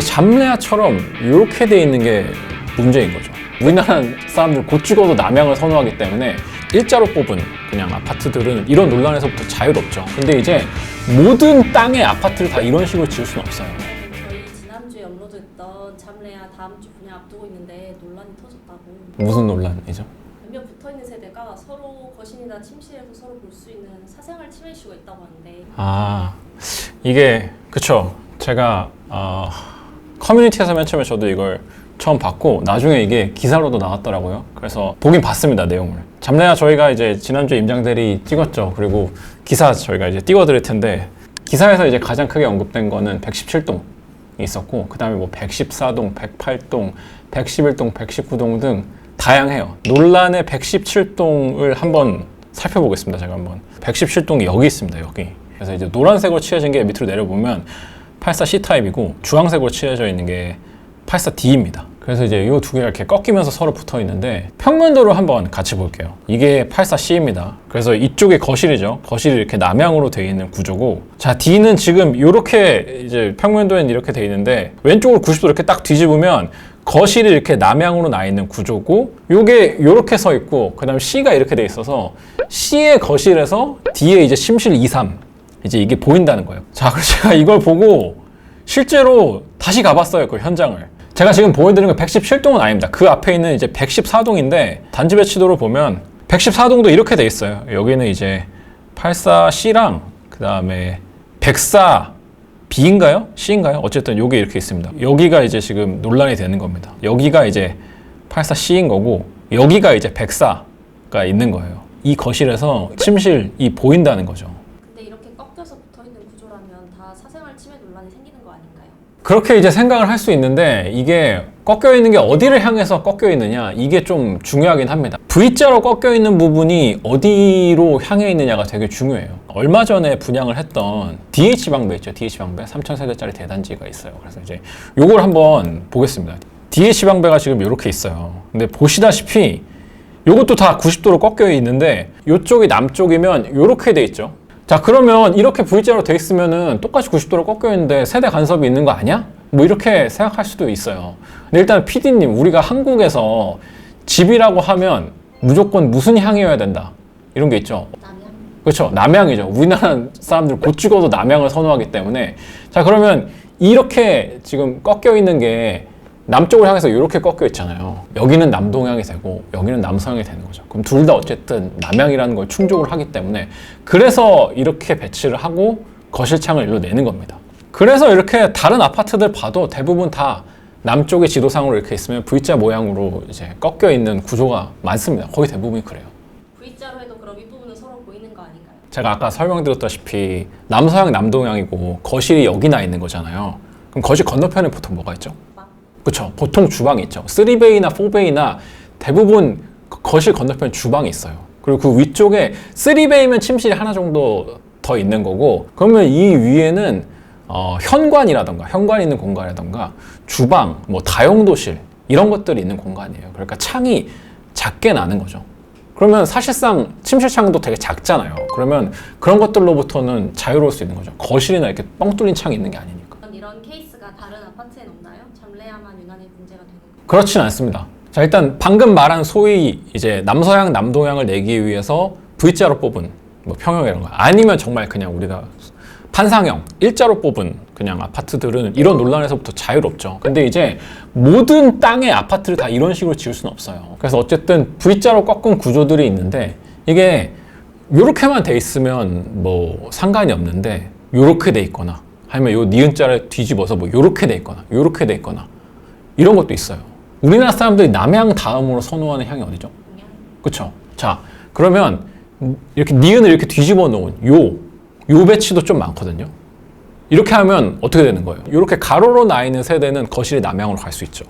잠레아처럼 이렇게 돼 있는 게 문제인 거죠. 우리나라 사람들 곧 죽어도 남양을 선호하기 때문에 일자로 뽑은 그냥 아파트들은 이런 논란에서부터 자유롭죠. 근데 이제 모든 땅의 아파트를 다 이런 식으로 지을 수는 없어요. 저희 지난주에 업로드했던 잠레아 다음 주 분양 앞두고 있는데 논란이 터졌다고. 무슨 논란이죠? 몇몇 붙어있는 세대가 서로 거실이나 침실에서 서로 볼 수 있는 사생활 침해 이슈가 있다고 하는데. 이게 그쵸. 제가 커뮤니티에서 맨 처음에 저도 이걸 처음 봤고 나중에 이게 기사로도 나왔더라고요. 그래서 보긴 봤습니다, 내용을. 잠레아 저희가 이제 지난주에 임장대리 찍었죠. 그리고 기사 저희가 이제 띄워드릴 텐데 기사에서 이제 가장 크게 언급된 거는 117동이 있었고 그 다음에 뭐 114동, 108동, 111동, 119동 등 다양해요. 논란의 117동을 한번 살펴보겠습니다. 제가 한번 117동이 여기 있습니다. 여기. 그래서 이제 노란색으로 칠해진 게 밑으로 내려보면 84C타입이고 주황색으로 칠해져 있는 게 84D입니다. 그래서 이제 이 두 개가 이렇게 꺾이면서 서로 붙어 있는데 평면도로 한번 같이 볼게요. 이게 84C입니다. 그래서 이쪽이 거실이죠. 거실이 이렇게 남향으로 되어 있는 구조고, 자 D는 지금 이렇게 이제 평면도에는 이렇게 되어 있는데 왼쪽으로 90도 이렇게 딱 뒤집으면 거실이 이렇게 남향으로 나 있는 구조고, 요게 이렇게 서 있고, 그 다음 C가 이렇게 돼 있어서 C의 거실에서 D의 이제 침실 2, 3 이제 이게 보인다는 거예요. 자, 그래서 제가 이걸 보고 실제로 다시 가봤어요, 그 현장을. 제가 지금 보여드리는 건 117동은 아닙니다. 그 앞에 있는 이제 114동인데 단지 배치도를 보면 114동도 이렇게 돼 있어요. 여기는 이제 84C랑 그 다음에 104B인가요? C인가요? 어쨌든 여기 이렇게 있습니다. 여기가 이제 지금 논란이 되는 겁니다. 여기가 이제 84C인 거고 여기가 이제 104가 있는 거예요. 이 거실에서 침실이 보인다는 거죠. 근데 이렇게 꺾여서 붙어있는 구조라면 다 사생활 침해 논란이 생기는 거 아닌가요? 그렇게 이제 생각을 할 수 있는데 이게 꺾여 있는 게 어디를 향해서 꺾여 있느냐, 이게 좀 중요하긴 합니다. V자로 꺾여 있는 부분이 어디로 향해 있느냐가 되게 중요해요. 얼마 전에 분양을 했던 DH방배 있죠. DH방배 3,000세대짜리 대단지가 있어요. 그래서 이제 요걸 한번 보겠습니다. DH방배가 지금 이렇게 있어요. 근데 보시다시피 요것도 다 90도로 꺾여 있는데 요쪽이 남쪽이면 요렇게 돼 있죠. 자, 그러면 이렇게 V자로 돼 있으면은 똑같이 90도로 꺾여 있는데 세대 간섭이 있는 거 아니야? 뭐 이렇게 생각할 수도 있어요. 근데 일단 PD님, 우리가 한국에서 집이라고 하면 무조건 무슨 향이어야 된다, 이런 게 있죠. 남양? 그렇죠. 남향이죠. 우리나라 사람들 곧 죽어도 남향을 선호하기 때문에. 자, 그러면 이렇게 지금 꺾여 있는 게 남쪽을 향해서 이렇게 꺾여 있잖아요. 여기는 남동향이 되고 여기는 남서향이 되는 거죠. 그럼 둘 다 어쨌든 남향이라는 걸 충족을 하기 때문에 그래서 이렇게 배치를 하고 거실창을 일로 내는 겁니다. 그래서 이렇게 다른 아파트들 봐도 대부분 다 남쪽의 지도상으로 이렇게 있으면 V자 모양으로 이제 꺾여 있는 구조가 많습니다. 거의 대부분이 그래요. V자로 해도 그럼 이 부분은 서로 보이는 거 아닌가요? 제가 아까 설명드렸다시피 남서향, 남동향이고 거실이 여기 나 있는 거잖아요. 그럼 거실 건너편에 보통 뭐가 있죠? 그렇죠. 보통 주방이 있죠. 3베이나 4베이나 대부분 거실 건너편 주방이 있어요. 그리고 그 위쪽에 3베이면 침실이 하나 정도 더 있는 거고, 그러면 이 위에는 현관이라던가 현관 있는 공간이라던가 주방, 뭐 다용도실 이런 것들이 있는 공간이에요. 그러니까 창이 작게 나는 거죠. 그러면 사실상 침실 창도 되게 작잖아요. 그러면 그런 것들로부터는 자유로울 수 있는 거죠. 거실이나 이렇게 뻥 뚫린 창이 있는 게 아니니까. 이런 케이스가 다른 아파트엔 없나요? 잠레아만 유난히 문제가 되는 거예요? 그렇진 않습니다. 자, 일단 방금 말한 소위 이제 남서향, 남동향을 내기 위해서 V자로 뽑은 뭐 평형 이런 거, 아니면 정말 그냥 우리가 판상형, 일자로 뽑은 그냥 아파트들은 이런 논란에서부터 자유롭죠. 근데 이제 모든 땅의 아파트를 다 이런 식으로 지을 수는 없어요. 그래서 어쨌든 V자로 꺾은 구조들이 있는데 이게 요렇게만 돼 있으면 뭐 상관이 없는데 요렇게 돼 있거나 아니면 요 니은자를 뒤집어서 뭐 요렇게 돼 있거나 요렇게 돼 있거나 이런 것도 있어요. 우리나라 사람들이 남향 다음으로 선호하는 향이 어디죠? 그쵸? 자, 그러면 이렇게 니은을 이렇게 뒤집어 놓은 요 배치도 좀 많거든요. 이렇게 하면 어떻게 되는 거예요? 이렇게 가로로 나 있는 세대는 거실이 남향으로 갈 수 있죠.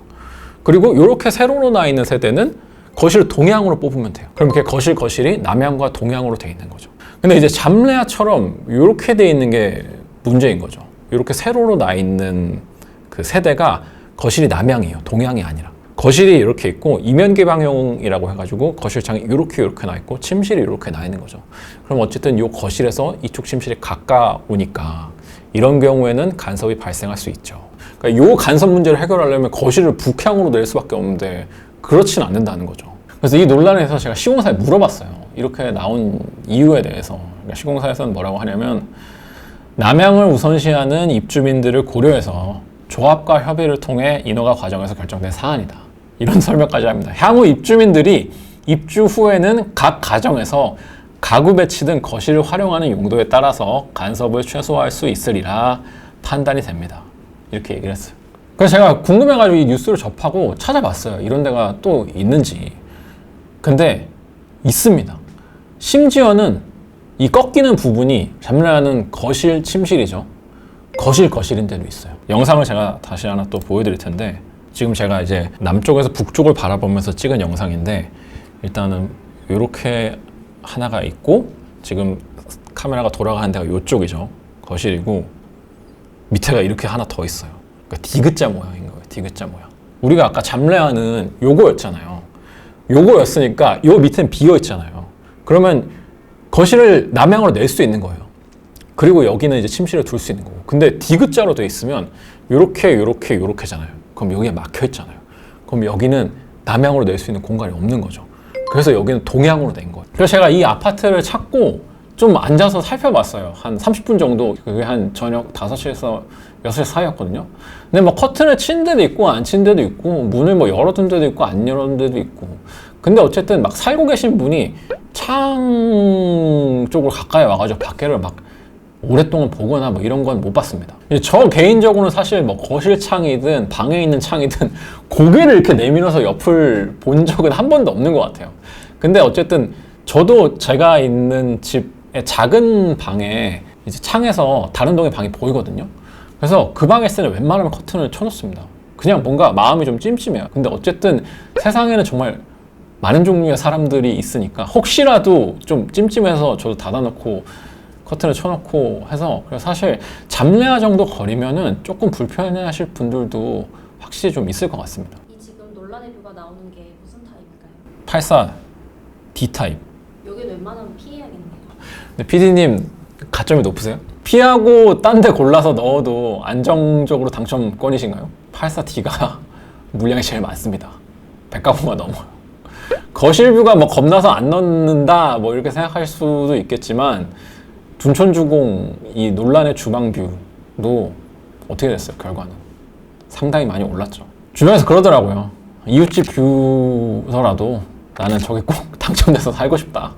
그리고 이렇게 세로로 나 있는 세대는 거실을 동향으로 뽑으면 돼요. 그럼 이렇게 거실이 남향과 동향으로 돼 있는 거죠. 근데 이제 잠레아처럼 이렇게 돼 있는 게 문제인 거죠. 이렇게 세로로 나 있는 그 세대가 거실이 남향이에요. 동향이 아니라. 거실이 이렇게 있고 이면개방형이라고 해가지고 거실창이 이렇게 나 있고 침실이 이렇게 나 있는 거죠. 그럼 어쨌든 이 거실에서 이쪽 침실이 가까우니까 이런 경우에는 간섭이 발생할 수 있죠. 그러니까 그러니까 요 간섭 문제를 해결하려면 거실을 북향으로 낼 수밖에 없는데 그렇지는 않는다는 거죠. 그래서 이 논란에서 제가 시공사에 물어봤어요. 이렇게 나온 이유에 대해서. 그러니까 시공사에서는 뭐라고 하냐면 남향을 우선시하는 입주민들을 고려해서 조합과 협의를 통해 인허가 과정에서 결정된 사안이다. 이런 설명까지 합니다. 향후 입주민들이 입주 후에는 각 가정에서 가구 배치 등 거실을 활용하는 용도에 따라서 간섭을 최소화할 수 있으리라 판단이 됩니다. 이렇게 얘기를 했어요. 그래서 제가 궁금해가지고 이 뉴스를 접하고 찾아봤어요. 이런 데가 또 있는지. 근데 있습니다. 심지어는 이 꺾이는 부분이 잠래하는 거실 침실이죠. 거실인 데도 있어요. 영상을 제가 다시 하나 또 보여드릴 텐데 지금 제가 이제 남쪽에서 북쪽을 바라보면서 찍은 영상인데 일단은 이렇게 하나가 있고 지금 카메라가 돌아가는 데가 이쪽이죠. 거실이고 밑에가 이렇게 하나 더 있어요. 그러니까 디귿자 모양인 거예요. 디귿자 모양. 우리가 아까 잠래하는 요거였잖아요. 요거였으니까 요 밑에는 비어 있잖아요. 그러면 거실을 남향으로 낼 수 있는 거예요. 그리고 여기는 이제 침실을 둘 수 있는 거고. 근데 디귿자로 돼 있으면 요렇게잖아요. 그럼 여기에 막혀 있잖아요. 그럼 여기는 남향으로 낼 수 있는 공간이 없는 거죠. 그래서 여기는 동향으로 낸 거예요. 그래서 제가 이 아파트를 찾고 좀 앉아서 살펴봤어요. 한 30분 정도. 그게 한 저녁 5시에서 6시 사이였거든요. 근데 뭐 커튼을 친 데도 있고 안 친 데도 있고 문을 뭐 열어둔 데도 있고 안 열어둔 데도 있고. 근데 어쨌든 막 살고 계신 분이 창 쪽으로 가까이 와가지고 밖에를 막 오랫동안 보거나 뭐 이런 건 못 봤습니다. 저 개인적으로는 사실 뭐 거실 창이든 방에 있는 창이든 고개를 이렇게 내밀어서 옆을 본 적은 한 번도 없는 것 같아요. 근데 어쨌든 저도 제가 있는 집의 작은 방에 이제 창에서 다른 동의 방이 보이거든요. 그래서 그 방에 있을 때는 웬만하면 커튼을 쳐놓습니다. 그냥 뭔가 마음이 좀 찜찜해요. 근데 어쨌든 세상에는 정말 많은 종류의 사람들이 있으니까 혹시라도 좀 찜찜해서 저도 닫아놓고 커튼을 쳐놓고 해서 그래서 사실 잠레아 정도 거리면은 조금 불편해하실 분들도 확실히 좀 있을 것 같습니다. 이 지금 논란의 뷰가 나오는 게 무슨 타입일까요? 84 D타입. 여기는 웬만하면 피해야겠네요. 근데 PD님 가점이 높으세요? 피하고 딴 데 골라서 넣어도 안정적으로 당첨권이신가요? 84D가 물량이 제일 많습니다. 100가구가 넘어요. 거실뷰가 뭐 겁나서 안 넣는다 뭐 이렇게 생각할 수도 있겠지만 둔촌주공 이 논란의 주방뷰도 어떻게 됐어요? 결과는 상당히 많이 올랐죠. 주변에서 그러더라고요. 이웃집 뷰더라도 나는 저기 꼭 당첨돼서 살고 싶다.